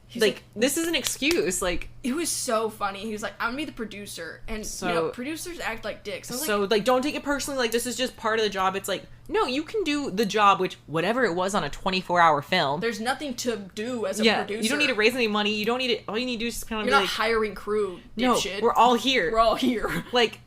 this is an excuse, like... It was so funny. He was like, I'm gonna be the producer, and, producers act like dicks. So, don't take it personally, like, this is just part of the job. It's like, no, you can do the job, which, whatever it was on a 24-hour film... There's nothing to do as a producer. You don't need to raise any money, you don't need it... All you need to do is just kind of You're not hiring crew, dipshit. No, we're all here. We're all here. Like...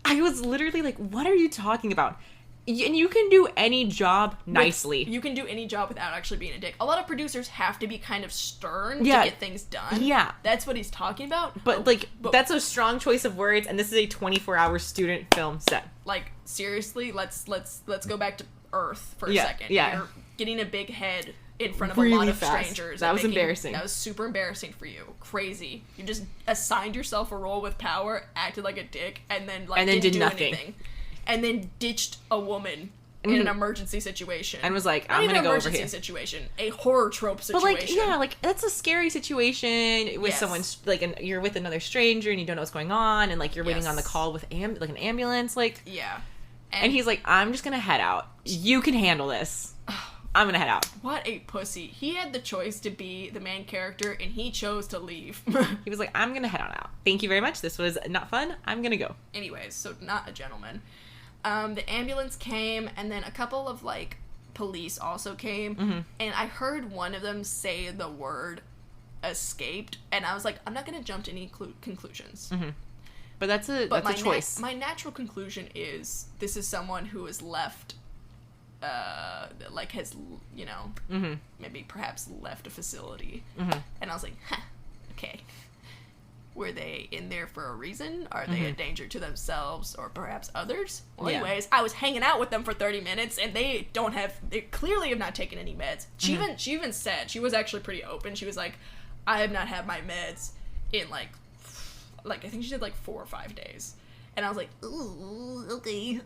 I was literally like, what are you talking about? And you can do any job nicely. You can do any job without actually being a dick. A lot of producers have to be kind of stern to get things done. Yeah. That's what he's talking about. But that's a strong choice of words, and this is a 24-hour student film set. Like, seriously, let's go back to Earth for a second. Yeah. You're getting a big head in front of a lot of strangers. That was embarrassing. That was super embarrassing for you. Crazy. You just assigned yourself a role with power, acted like a dick, and then didn't do nothing. Anything. And then ditched a woman in an emergency situation. And was like, I'm gonna go over here. Not even an emergency situation. A horror trope situation. But that's a scary situation with someone, like, and you're with another stranger and you don't know what's going on, and, like, you're waiting on the call with an ambulance, like... Yeah. And he's like, I'm just gonna head out. You can handle this. I'm gonna head out. What a pussy. He had the choice to be the main character, and he chose to leave. He was like, I'm gonna head on out. Thank you very much. This was not fun. I'm gonna go. Anyways, so not a gentleman. The ambulance came, and then a couple of, like, police also came, and I heard one of them say the word escaped, and I was like, I'm not gonna jump to any conclusions. But that's a choice. My natural conclusion is this is someone who is left... has, maybe perhaps left a facility. And I was like, okay. Were they in there for a reason? Are they a danger to themselves or perhaps others? Well, anyways, I was hanging out with them for 30 minutes, and they clearly have not taken any meds. She even said, she was actually pretty open. She was like, I have not had my meds in, like I think she did, 4 or 5 days. And I was like, ooh, okay,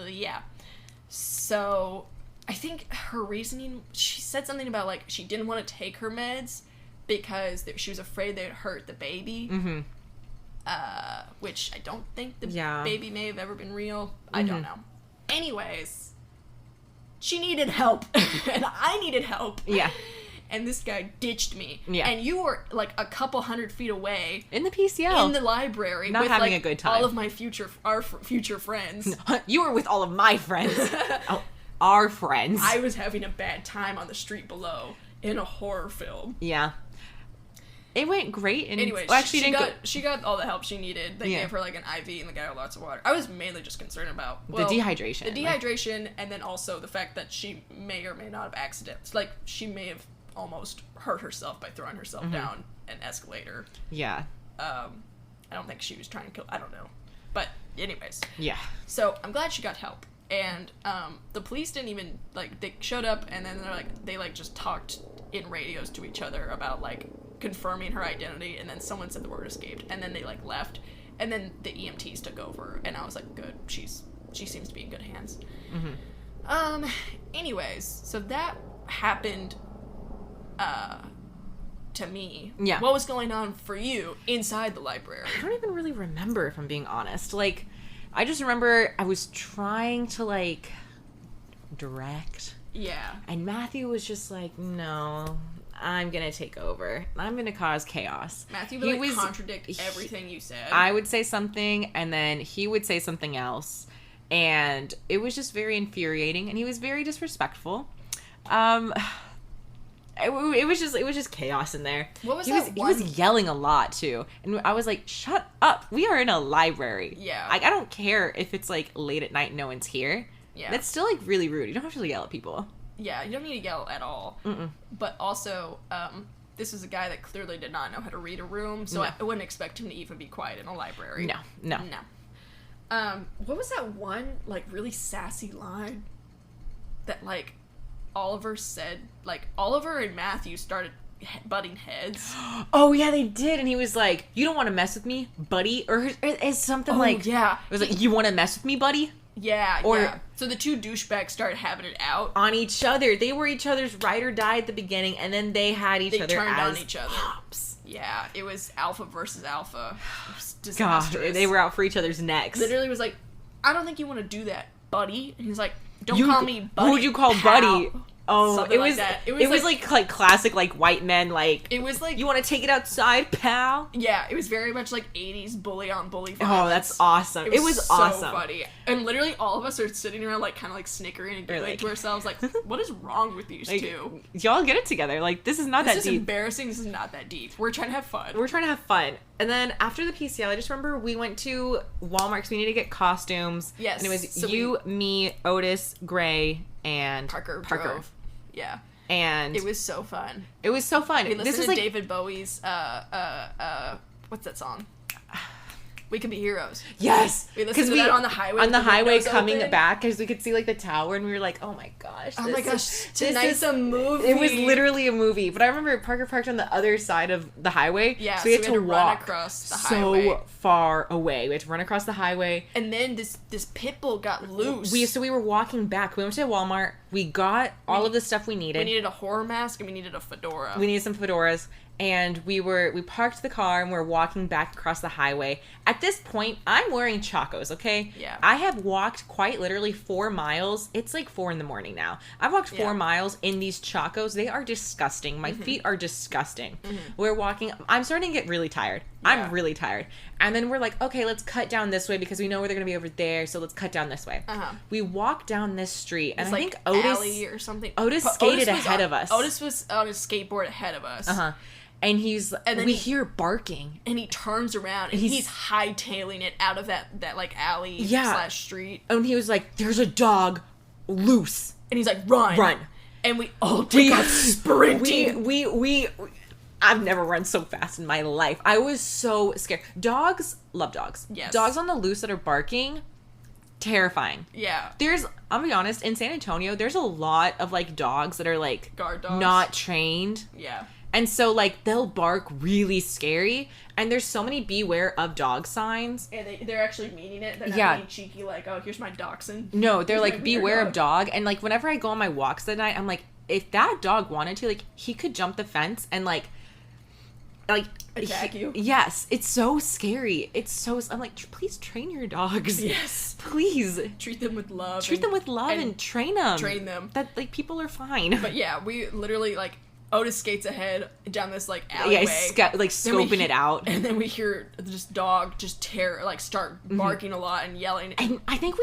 yeah. So, I think her reasoning, she said something about, she didn't want to take her meds because she was afraid they'd hurt the baby. Which I don't think the baby may have ever been real. I don't know. Anyways, she needed help, and I needed help. Yeah. And this guy ditched me. Yeah. And you were, a couple 100 feet away. In the PCL. In the library. Not with, having a good time. All of my future friends. You were with all of my friends. Our friends. I was having a bad time on the street below in a horror film. Yeah. It went great. And anyway, she got all the help she needed. They gave her, an IV, and they got her lots of water. I was mainly just concerned about... the dehydration. The dehydration, and then also the fact that she may or may not have accidents. She may have almost hurt herself by throwing herself down an escalator. Yeah. I don't think she was trying to kill... I don't know. But, anyways. Yeah. So, I'm glad she got help. And, the police didn't even... they showed up, and then they just talked in radios to each other about, confirming her identity, and then someone said the word escaped, and then they, left. And then the EMTs took over, and I was like, good. She seems to be in good hands. Anyways, so that happened... to me. Yeah. What was going on for you inside the library? I don't even really remember, if I'm being honest. I just remember I was trying to, direct. Yeah. And Matthew was just like, no, I'm gonna take over. I'm gonna cause chaos. Matthew would, contradict everything you said. I would say something, and then he would say something else. And it was just very infuriating, and he was very disrespectful. It was just chaos in there. What was that? He was yelling a lot too, and I was like, "Shut up! We are in a library. Yeah, I don't care if it's late at night, no one's here. Yeah, that's still really rude. You don't have to yell at people. Yeah, you don't need to yell at all. But also, this is a guy that clearly did not know how to read a room, so I wouldn't expect him to even be quiet in a library. No. What was that one really sassy line that Oliver said, Oliver and Matthew started butting heads. Oh, yeah, they did. And he was like, you don't want to mess with me, buddy? Or it's something yeah. It was like, you want to mess with me, buddy? Yeah, yeah. So the two douchebags started having it out. On each other. They were each other's ride or die at the beginning, and then they had each other turned as on each other. Pops. Yeah, it was alpha versus alpha. It was disastrous. God, they were out for each other's necks. Literally was like, I don't think you want to do that. buddy. And he's like, don't call me buddy. Who would you call pal. buddy? Oh, Something it was like that. It was like classic like white men like. It was like, you want to take it outside, pal? Yeah, it was very much like 80s bully on bully violence. Oh, that's awesome. It was so awesome. funny. And literally all of us are sitting around like kind of like snickering and giggling to ourselves like, what is wrong with these two? Y'all get it together. Like, this is not that deep. This is embarrassing. This is not that deep. We're trying to have fun. We're trying to have fun. And then after the PCL, I just remember we went to Walmart because we needed to get costumes. Yes. And it was me, Otis, Gray, and Parker. Drove. Yeah. And it was so fun. It was so fun. We listened to David Bowie's what's that song? We Could Be Heroes. Yes, we listened to that on the highway. On the highway coming back, because we could see like the tower, and we were like, "Oh my gosh! Tonight's a movie." It was literally a movie. But I remember Parker parked on the other side of the highway. Yeah, so we had to walk run across the highway. So far away. We had to run across the highway, and then this pit bull got loose. We were walking back. We went to Walmart. We got all of the stuff we needed. We needed a horror mask and we needed a fedora. We needed some fedoras. And we parked the car and we're walking back across the highway. At this point, I'm wearing chacos, okay? Yeah. I have walked quite literally 4 miles. It's like 4 a.m. now. I've walked 4 miles in these chacos. They are disgusting. My feet are disgusting. We're walking. I'm starting to get really tired. Yeah. I'm really tired. And then we're like, okay, let's cut down this way because we know where they're going to be over there. So let's cut down this way. We walk down this street and I think Otis alley or something. Otis skated ahead of us. Otis was on his skateboard ahead of us. And we hear barking. And he turns around and he's hightailing it out of that like alley / street. And he was like, there's a dog loose. And he's like, run. And we all take off sprinting. We I've never run so fast in my life. I was so scared. Dogs, love dogs. Yes. Dogs on the loose that are barking, terrifying. Yeah. I'll be honest, in San Antonio, there's a lot of like dogs that are like guard dogs. Not trained. Yeah. And so, like, they'll bark really scary. And there's so many beware of dog signs. And they're actually meaning it. They're not being cheeky, like, oh, here's my dachshund. No, they're like, beware of dog. And, like, whenever I go on my walks at night, I'm like, if that dog wanted to, like, he could jump the fence and, like attack you. Yes. It's so scary. I'm like, please train your dogs. Yes. Please. Treat them with love. And train them. Train them. That, like, people are fine. But, yeah, we literally, like, Otis skates ahead down this like alleyway, scoping it out, and then we hear this dog just start barking a lot and yelling. And I think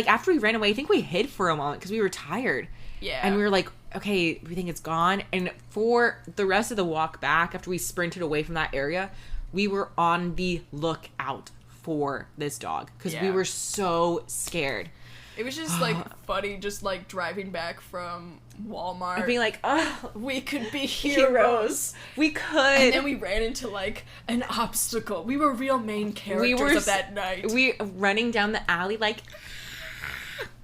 after we ran away, I think we hid for a moment because we were tired. Yeah, and we were like, okay, we think it's gone. And for the rest of the walk back, after we sprinted away from that area, we were on the lookout for this dog because we were so scared. It was just like funny, just like driving back from Walmart and being like, oh, we could be heroes. We could. And then we ran into like an obstacle. We were real main characters of that night. We running down the alley like,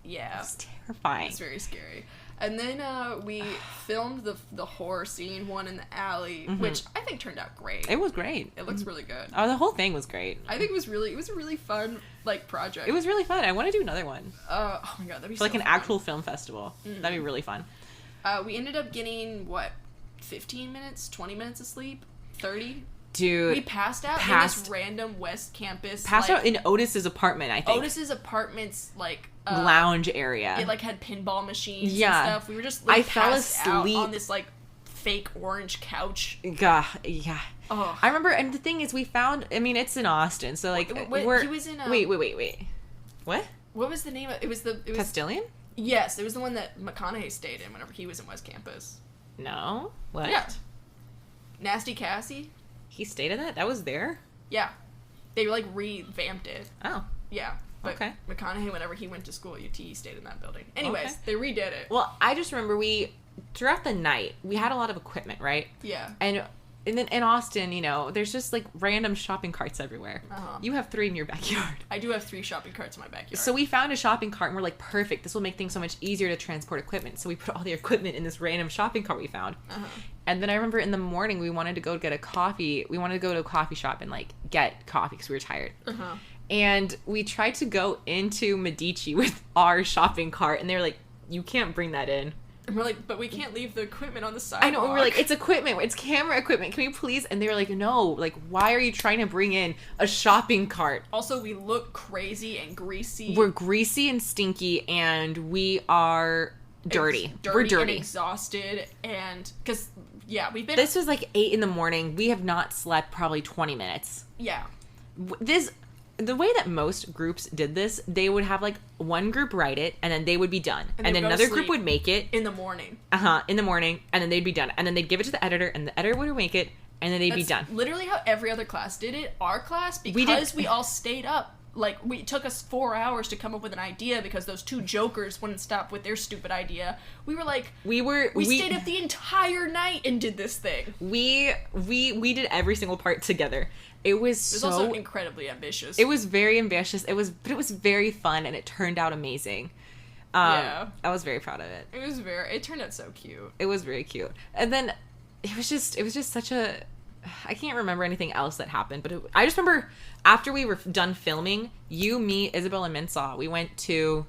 yeah, it was terrifying. It's very scary. And then we filmed the horror scene, one in the alley, which I think turned out great. It was great. It looks really good. Oh, the whole thing was great. I think it was a really fun like project. It was really fun. I want to do another one. Oh my god, that'd be like an actual film festival. That'd be really fun. We ended up getting 15 minutes, 20 minutes of sleep, 30. Dude, we passed out in this random West Campus. Passed out in Otis's apartment, I think. Otis's apartment's like lounge area. It like had pinball machines and stuff. We were just like, I fell asleep on this like fake orange couch. Yeah. Oh. I remember, and the thing is, we found. I mean, it's in Austin, so like he was in. Wait. What? What was the name of it? It was Castilian? Yes, it was the one that McConaughey stayed in whenever he was in West Campus. No. What? Yeah. Nasty Cassie. He stayed in that? That was there? Yeah. They like revamped it. Oh. Yeah. But okay. McConaughey, whenever he went to school at UT, he stayed in that building. Anyways, they redid it. Well, I just remember throughout the night, we had a lot of equipment, right? Yeah. And then in Austin, you know, there's just like random shopping carts everywhere. You have 3 in your backyard. I do have 3 shopping carts in my backyard. So we found a shopping cart and we're like, perfect. This will make things so much easier to transport equipment. So we put all the equipment in this random shopping cart we found. And then I remember in the morning we wanted to go get a coffee. We wanted to go to a coffee shop and like get coffee because we were tired. And we tried to go into Medici with our shopping cart and they were like, you can't bring that in. And we're like, but we can't leave the equipment on the sidewalk. I know, and we're like, it's equipment, it's camera equipment, can we please? And they were like, no, like, why are you trying to bring in a shopping cart? Also, we look crazy and greasy. We're greasy and stinky, and we are dirty. We're dirty. And exhausted, and, because, yeah, we've been... This was like 8 a.m. We have not slept probably 20 minutes. Yeah. The way that most groups did this, they would have, like, one group write it, and then they would be done. And then another group would make it. In the morning. In the morning, and then they'd be done. And then they'd give it to the editor, and the editor would make it, and then they'd be done. Literally how every other class did it. Our class, because we all stayed up. Like, it took us 4 hours to come up with an idea because those two jokers wouldn't stop with their stupid idea. We were like... We stayed up the entire night and did this thing. We did every single part together. It was also incredibly ambitious. It was very ambitious. But it was very fun, and it turned out amazing. I was very proud of it. It turned out so cute. It was very cute. And then it was just such a... I can't remember anything else that happened, but I just remember after we were done filming, you, me, Isabel, and Minsaw, we went to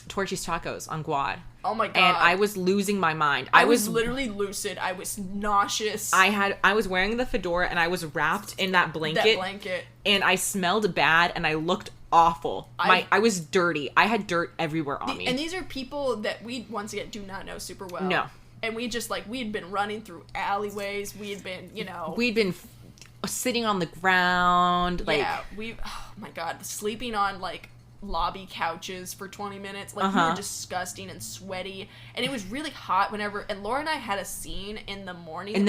Torchy's Tacos on Guad. Oh my god. And I was losing my mind. I was literally lucid. I was nauseous. I was wearing the fedora and I was wrapped in that blanket. And I smelled bad and I looked awful. I was dirty. I had dirt everywhere on me. And these are people that we, once again, do not know super well. No. And we just, like, we had been running through alleyways. We had been, We'd been sitting on the ground. Like, yeah, oh my god, sleeping on, like, lobby couches for 20 minutes. Like, we were disgusting and sweaty. And it was really hot and Laura and I had a scene in the morning. And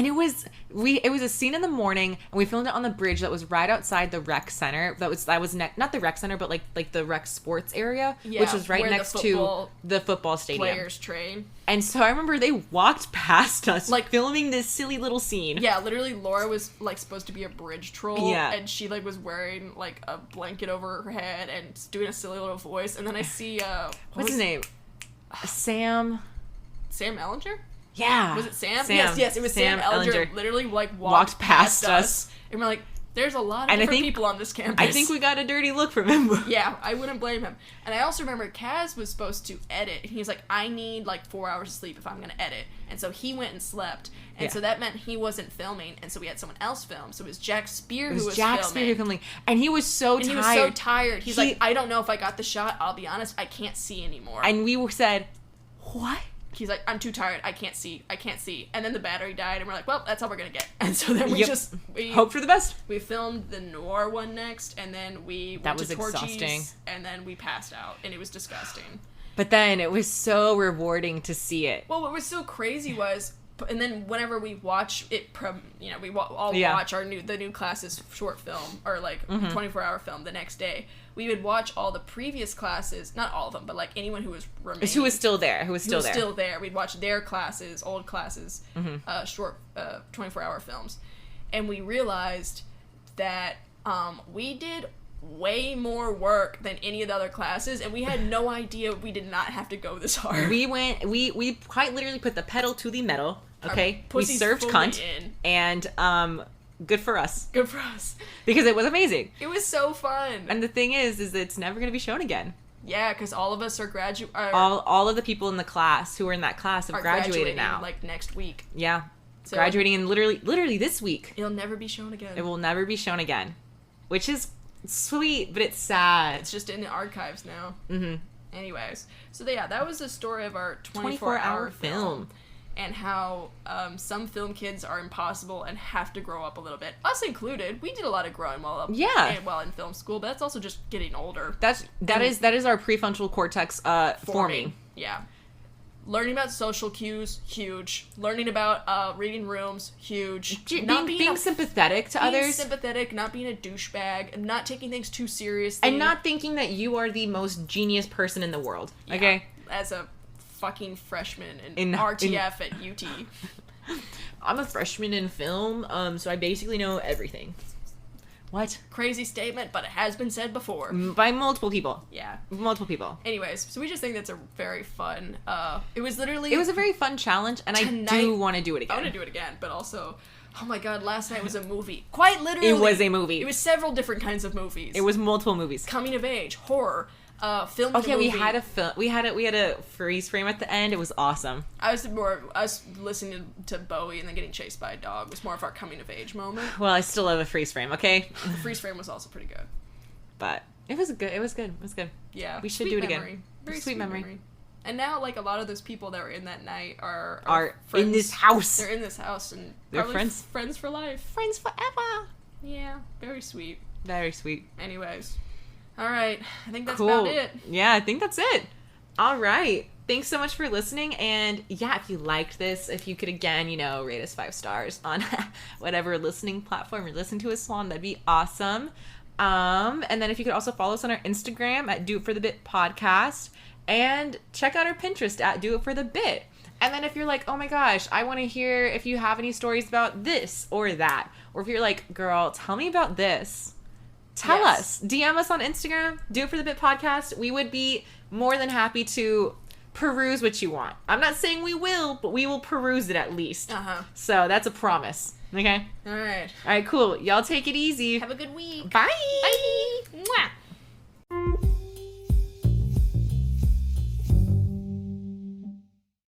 it was a scene in the morning, and we filmed it on the bridge that was right outside the rec center. That was not the rec center, but like the rec sports area, which was right next to the football stadium. Players train. And so I remember they walked past us, like, filming this silly little scene. Yeah, literally, Laura was, like, supposed to be a bridge troll. Yeah. And she, like, was wearing, like, a blanket over her head and doing a silly little voice. And then I see, what's his name? Sam Ellinger? Yeah. Was it Sam? Sam. Yes, it was Sam Ellinger. Literally, like, walked past us. And we're like, there's a lot of different people on this campus. I think we got a dirty look from him. Yeah, I wouldn't blame him. And I also remember Kaz was supposed to edit. And he was like, I need, like, 4 hours of sleep if I'm going to edit. And so he went and slept. And so that meant he wasn't filming. And so we had someone else film. So it was Jack Spear who was filming. And he was so tired. He's like, I don't know if I got the shot. I'll be honest, I can't see anymore. And we said, what? He's like, I'm too tired. I can't see. And then the battery died, and we're like, well, that's all we're going to get. And so then we hope for the best. We filmed the Noir one next, and then we went to Torchy's, and then we passed out, and it was disgusting. But then it was so rewarding to see it. Well, what was so crazy was, and then whenever we watch it, we all watch the new class's short film, or like 24-hour film the next day. We would watch all the previous classes, not all of them, but like anyone who was remaining. Who was still there. We'd watch their classes, old classes, short 24-hour films. And we realized that we did way more work than any of the other classes, and we had no idea we did not have to go this hard. We quite literally put the pedal to the metal, okay? We served cunt, and good for us. Good for us. Because it was amazing. It was so fun. And the thing is that it's never going to be shown again. Yeah, because all of us are all of the people in the class who were in that class have graduated now. Like next week. Yeah. So, graduating in literally this week. It'll never be shown again. It will never be shown again. Which is sweet, but it's sad. It's just in the archives now. Mm-hmm. Anyways. So yeah, that was the story of our 24-hour film. And how some film kids are impossible and have to grow up a little bit. Us included. We did a lot of growing while in film school, but that's also just getting older. That is our prefrontal cortex forming. Yeah. Learning about social cues, huge. Learning about reading rooms, huge. Being sympathetic to others. Being sympathetic, not being a douchebag, not taking things too seriously. And not thinking that you are the most genius person in the world. Yeah. Okay? As a fucking freshman in RTF at UT. I'm a freshman in film, so I basically know everything. What? Crazy statement, but it has been said before. By multiple people. Yeah. Multiple people. Anyways, so we just think that's a very fun, it was a very fun challenge, and I do want to do it again. I want to do it again, but also, oh my god, last night was a movie. Quite literally. It was a movie. It was several different kinds of movies. It was multiple movies. Coming of age, horror, filmed. Okay, movie. we had a freeze frame at the end. It was awesome. I was listening to Bowie and then getting chased by a dog. It was more of our coming of age moment. Well, I still love a freeze frame. Okay, The freeze frame was also pretty good. but it was good. It was good. Yeah, We should sweet do it memory. again. Very Sweet memory. And now, like, a lot of those people that were in that night are In this house. They're in this house and They're probably friends. friends for life. Friends forever. Yeah, very sweet. Very sweet. Anyways, all right. I think that's Cool. about it. Yeah, I think that's it. All right. Thanks so much for listening. And yeah, if you liked this, if you could again, rate us 5 stars on whatever listening platform you're listening to us on, that'd be awesome. And then if you could also follow us on our Instagram at Do It For The Bit Podcast, and check out our Pinterest at Do It For The Bit. And then if you're like, oh my gosh, I want to hear if you have any stories about this or that, or if you're like, girl, tell me about this, tell us. DM us on Instagram, Do It For The Bit Podcast. We would be more than happy to peruse what you want. I'm not saying we will, but we will peruse it at least. So that's a promise. Okay? All right. All right, cool. Y'all take it easy. Have a good week. Bye. Bye. Mwah.